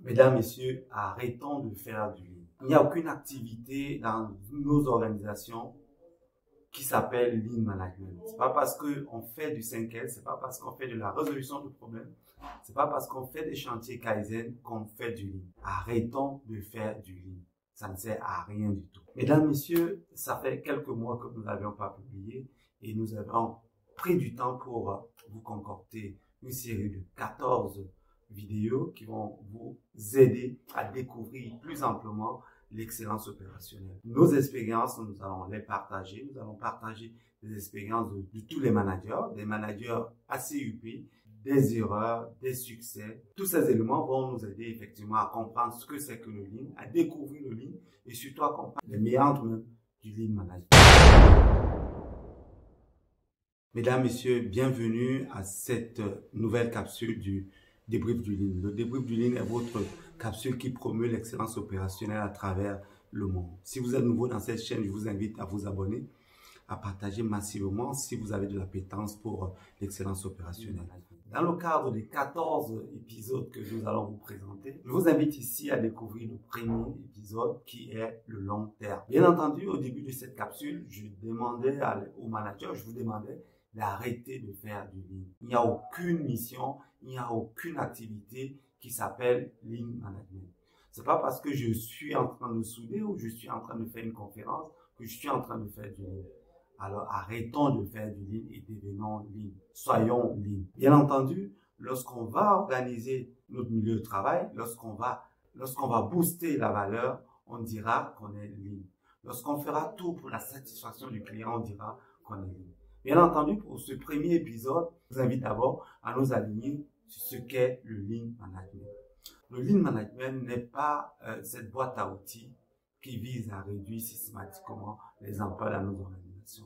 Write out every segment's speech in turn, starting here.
Mesdames, Messieurs, arrêtons de faire du lean. Il n'y a aucune activité dans nos organisations qui s'appelle lean management. C'est pas parce qu'on fait du 5S, c'est pas parce qu'on fait de la résolution de problèmes, c'est pas parce qu'on fait des chantiers Kaizen qu'on fait du lean. Arrêtons de faire du lean. Ça ne sert à rien du tout. Mesdames, Messieurs, ça fait quelques mois que nous n'avions pas publié et nous avons pris du temps pour vous concocter une série de 14 vidéos qui vont vous aider à découvrir plus amplement l'excellence opérationnelle. Nos expériences, nous allons les partager. Nous allons partager des expériences de tous les managers, des managers ACUP, des erreurs, des succès. Tous ces éléments vont nous aider effectivement à comprendre ce que c'est que le lean, à découvrir le lean et surtout à comprendre les méandres du lean management. Mesdames, Messieurs, bienvenue à cette nouvelle capsule du débrief du lean. Le débrief du lean est votre capsule qui promeut l'excellence opérationnelle à travers le monde. Si vous êtes nouveau dans cette chaîne, je vous invite à vous abonner, à partager massivement si vous avez de l'appétence pour l'excellence opérationnelle. Dans le cadre des 14 épisodes que nous allons vous présenter, je vous invite ici à découvrir le premier épisode qui est le long terme. Bien entendu, au début de cette capsule, je demandais au manager, je vous demandais d'arrêter de faire du lean. Il n'y a aucune mission, il n'y a aucune activité qui s'appelle lean management. C'est pas parce que je suis en train de souder ou je suis en train de faire une conférence que je suis en train de faire du lean. Alors arrêtons de faire du lean et devenons lean. Soyons lean. Bien entendu, lorsqu'on va organiser notre milieu de travail, lorsqu'on va booster la valeur, on dira qu'on est lean. Lorsqu'on fera tout pour la satisfaction du client, on dira qu'on est lean. Bien entendu, pour ce premier épisode, je vous invite d'abord à nous aligner sur ce qu'est le lean management. Le lean management n'est pas cette boîte à outils qui vise à réduire systématiquement les emplois dans nos organisations.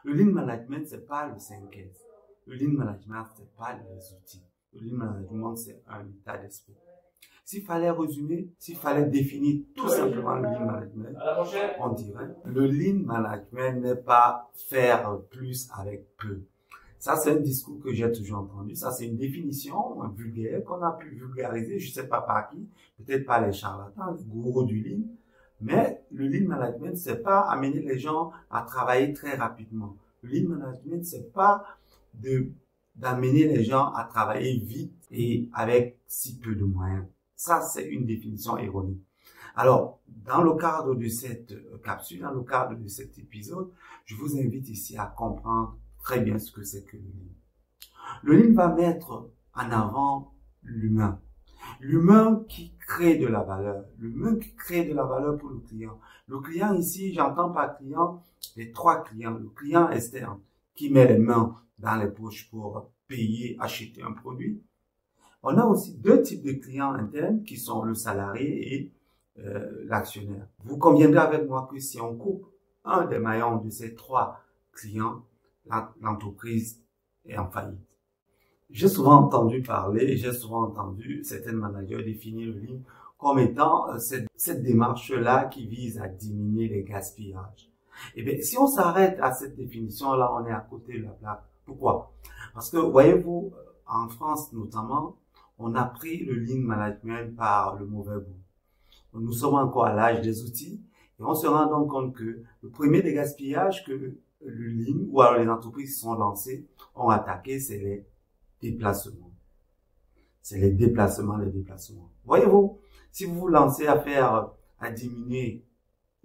Le lean management, c'est pas le 5S. Le lean management, c'est pas les outils. Le lean management, c'est un état d'esprit. S'il fallait résumer, s'il fallait définir tout simplement le lean management, on dirait le lean management n'est pas faire plus avec peu. Ça, c'est un discours que j'ai toujours entendu. Ça, c'est une définition vulgaire qu'on a pu vulgariser, je ne sais pas par qui, peut-être par les charlatans, les gourous du lean. Mais le lean management, c'est pas amener les gens à travailler très rapidement. Le lean management, c'est pas d'amener les gens à travailler vite et avec si peu de moyens. Ça, c'est une définition erronée. Alors, dans le cadre de cette capsule, dans le cadre de cet épisode, je vous invite ici à comprendre très bien ce que c'est que le lean. Le lean va mettre en avant l'humain. L'humain qui crée de la valeur. L'humain qui crée de la valeur pour le client. Le client ici, j'entends par client, les trois clients. Le client externe qui met les mains dans les poches pour payer, acheter un produit. On a aussi deux types de clients internes qui sont le salarié et l'actionnaire. Vous conviendrez avec moi que si on coupe un des maillons de ces trois clients, l'entreprise est en faillite. J'ai souvent entendu parler, j'ai souvent entendu certains managers définir le lean comme étant cette démarche-là qui vise à diminuer les gaspillages. Eh bien, si on s'arrête à cette définition-là, on est à côté de la plaque. Pourquoi? Parce que, voyez-vous, en France notamment, on a pris le lean management par le mauvais bout. Nous sommes encore à l'âge des outils et on se rend donc compte que le premier des gaspillages que le lean ou alors les entreprises qui sont lancées ont attaqué, c'est les déplacements. C'est les déplacements. Voyez-vous, si vous vous lancez à diminuer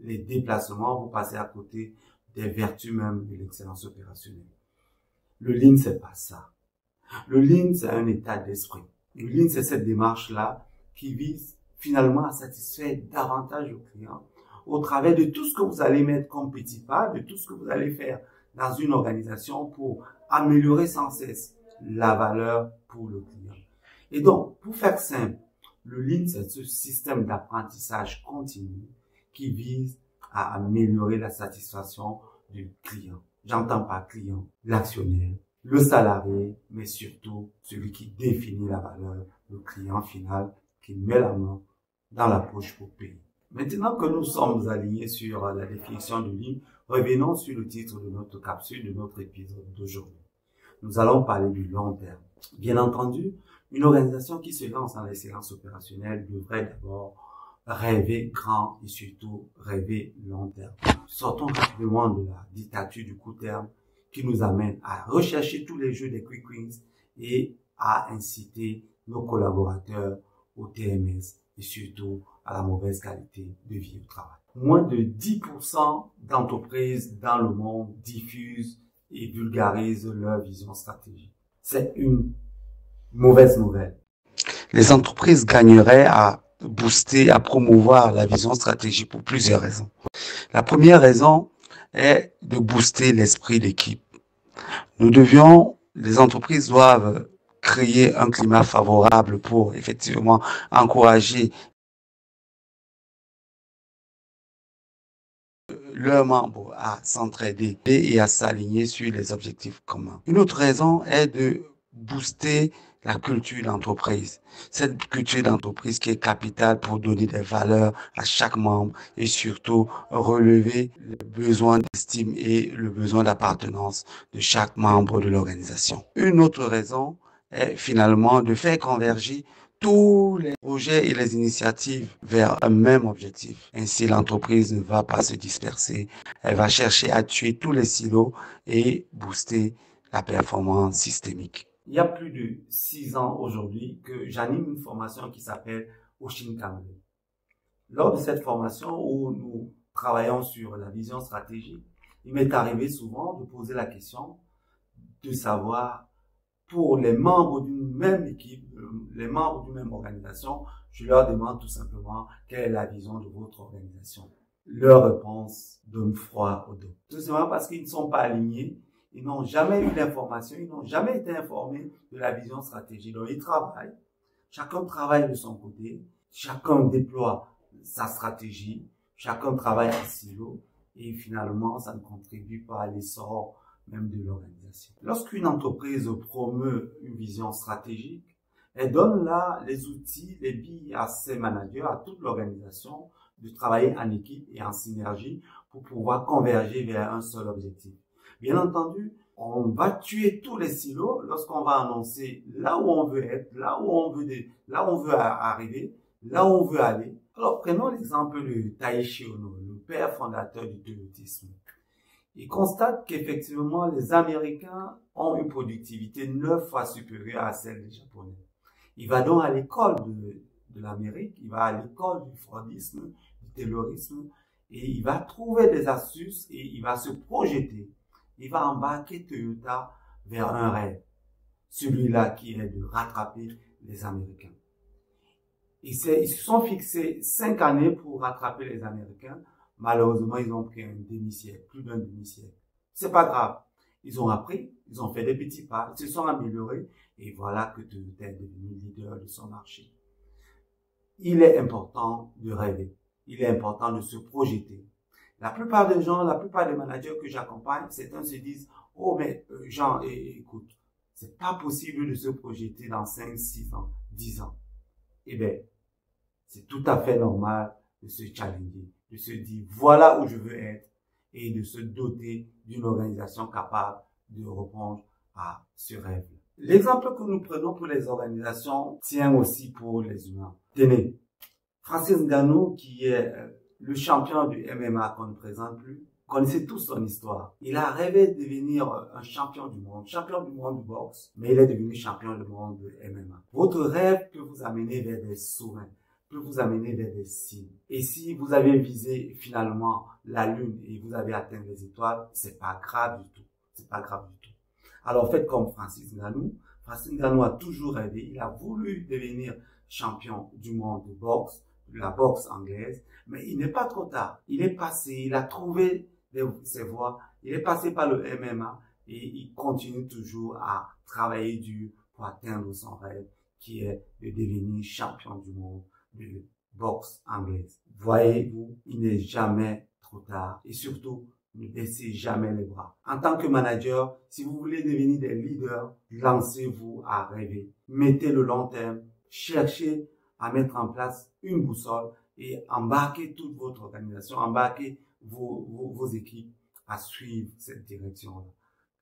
les déplacements, vous passez à côté des vertus même de l'excellence opérationnelle. Le lean, c'est pas ça. Le lean, c'est un état d'esprit. Le lean, c'est cette démarche-là qui vise finalement à satisfaire davantage le client au travers de tout ce que vous allez mettre comme petit pas, de tout ce que vous allez faire dans une organisation pour améliorer sans cesse la valeur pour le client. Et donc, pour faire simple, le lean, c'est ce système d'apprentissage continu qui vise à améliorer la satisfaction du client. J'entends par client, l'actionnaire, le salarié, mais surtout celui qui définit la valeur, le client final qui met la main dans la poche pour payer. Maintenant que nous sommes alignés sur la définition du lean, revenons sur le titre de notre capsule, de notre épisode d'aujourd'hui. Nous allons parler du long terme. Bien entendu, Une organisation qui se lance dans l'excellence opérationnelle devrait d'abord rêver grand et surtout rêver long terme. Sortons rapidement de la dictature du court terme qui nous amène à rechercher tous les jeux des quick wins et à inciter nos collaborateurs au TMS et surtout à la mauvaise qualité de vie au travail. Moins de 10% d'entreprises dans le monde diffusent et vulgarisent leur vision stratégique. C'est une mauvaise nouvelle. Les entreprises gagneraient à booster, à promouvoir la vision stratégique pour plusieurs raisons. La première raison est de booster l'esprit d'équipe. Les entreprises doivent créer un climat favorable pour effectivement encourager leurs membres à s'entraider et à s'aligner sur les objectifs communs. Une autre raison est de booster la culture d'entreprise. Cette culture d'entreprise qui est capitale pour donner des valeurs à chaque membre et surtout relever le besoin d'estime et le besoin d'appartenance de chaque membre de l'organisation. Une autre raison est finalement de faire converger tous les projets et les initiatives vers un même objectif. Ainsi, l'entreprise ne va pas se disperser. Elle va chercher à tuer tous les silos et booster la performance systémique. Il y a plus de 6 ans aujourd'hui que j'anime une formation qui s'appelle Oshin Kamle. Lors de cette formation où nous travaillons sur la vision stratégique, il m'est arrivé souvent de poser la question de savoir pour les membres d'une même équipe, les membres d'une même organisation, je leur demande tout simplement quelle est la vision de votre organisation. Leur réponse donne froid au dos. Tout simplement parce qu'ils ne sont pas alignés, ils n'ont jamais eu l'information, ils n'ont jamais été informés de la vision stratégique. Donc ils travaillent, chacun travaille de son côté, chacun déploie sa stratégie, chacun travaille en silo et finalement ça ne contribue pas à l'essor même de l'organisation. Lorsqu'une entreprise promeut une vision stratégique, elle donne là les outils, les billes à ses managers, à toute l'organisation, de travailler en équipe et en synergie pour pouvoir converger vers un seul objectif. Bien entendu, on va tuer tous les silos lorsqu'on va annoncer là où on veut être, là où on veut arriver, là où on veut aller. Alors, prenons l'exemple de Taiichi Ohno, le père fondateur du toyotisme. Il constate qu'effectivement, les Américains ont une productivité 9 fois supérieure à celle des Japonais. Il va donc à l'école de l'Amérique, il va à l'école du Fordisme, du Taylorisme, et il va trouver des astuces et il va se projeter. Il va embarquer Toyota vers un rêve, celui-là qui est de rattraper les Américains. Ils se sont fixés 5 années pour rattraper les Américains. Malheureusement, ils ont pris un demi-siècle, plus d'un demi-siècle. C'est pas grave. Ils ont appris, ils ont fait des petits pas, ils se sont améliorés et voilà que Toyota est devenu leader de son marché. Il est important de rêver. Il est important de se projeter. La plupart des gens, la plupart des managers que j'accompagne, certains se disent « Oh, mais Jean, écoute, c'est pas possible de se projeter dans 5, 6 ans, 10 ans. » Eh bien, c'est tout à fait normal de se challenger, de se dire voilà où je veux être et de se doter d'une organisation capable de répondre à ce rêve. L'exemple que nous prenons pour les organisations tient aussi pour les humains. Tenez, Francis Ngannou, qui est le champion du MMA qu'on ne présente plus, connaissez tous son histoire. Il a rêvé de devenir un champion du monde de boxe, mais il est devenu champion du monde de MMA. Votre rêve peut vous amener vers des sommets, peut vous amener vers des cimes. Et si vous avez visé finalement la lune et vous avez atteint les étoiles, c'est pas grave du tout. C'est pas grave du tout. Alors faites comme Francis Ngannou. Francis Ngannou a toujours rêvé. Il a voulu devenir champion du monde de boxe, de la boxe anglaise, mais il n'est pas trop tard. Il est passé, il a trouvé ses voies, il est passé par le MMA et il continue toujours à travailler dur pour atteindre son rêve qui est de devenir champion du monde de boxe anglaise. Voyez-vous, il n'est jamais trop tard et surtout, ne baissez jamais les bras. En tant que manager, si vous voulez devenir des leaders, lancez-vous à rêver. Mettez le long terme, cherchez à mettre en place une boussole et embarquez toute votre organisation, embarquez vos équipes à suivre cette direction-là.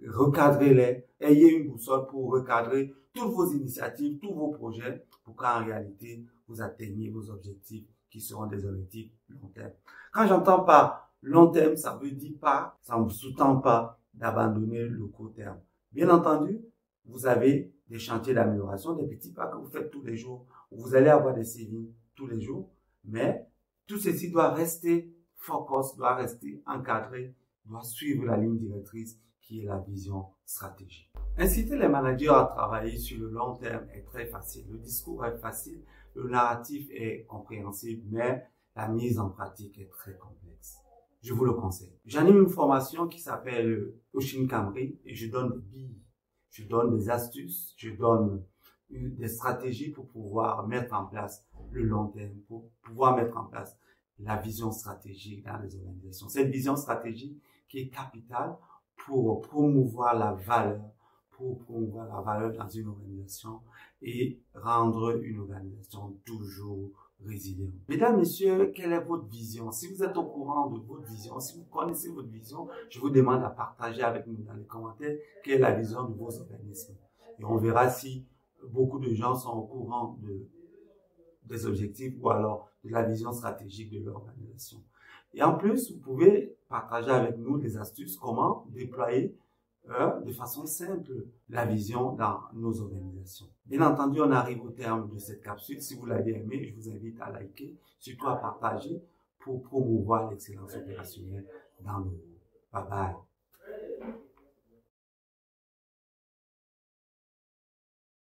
recadrez-les, ayez une boussole pour recadrer toutes vos initiatives, tous vos projets, pour qu'en réalité, vous atteigniez vos objectifs qui seront des objectifs long terme. Quand j'entends par long terme, ça veut dire pas, ça ne sous-tend pas d'abandonner le court terme. Bien entendu, vous avez des chantiers d'amélioration, des petits pas que vous faites tous les jours, où vous allez avoir des savings tous les jours, mais tout ceci doit rester focus, doit rester encadré, doit suivre la ligne directrice qui est la vision stratégique. Inciter les managers à travailler sur le long terme est très facile. Le discours est facile, le narratif est compréhensible, mais la mise en pratique est très complexe. Je vous le conseille. J'anime une formation qui s'appelle Oshin Camry et je donne des billes, je donne des astuces, je donne des stratégies pour pouvoir mettre en place le long terme, pour pouvoir mettre en place la vision stratégique dans les organisations. Cette vision stratégique qui est capitale pour promouvoir la valeur, dans une organisation et rendre une organisation toujours résiliente. Mesdames, Messieurs, quelle est votre vision? Si vous êtes au courant de votre vision, si vous connaissez votre vision, je vous demande à partager avec nous dans les commentaires quelle est la vision de vos organismes. Et on verra si beaucoup de gens sont au courant des objectifs ou alors de la vision stratégique de l'organisation. Et en plus, vous pouvez partager avec nous des astuces comment déployer de façon simple la vision dans nos organisations. Bien entendu, on arrive au terme de cette capsule. Si vous l'avez aimé, je vous invite à liker, surtout à partager pour promouvoir l'excellence opérationnelle dans le groupe. Bye bye.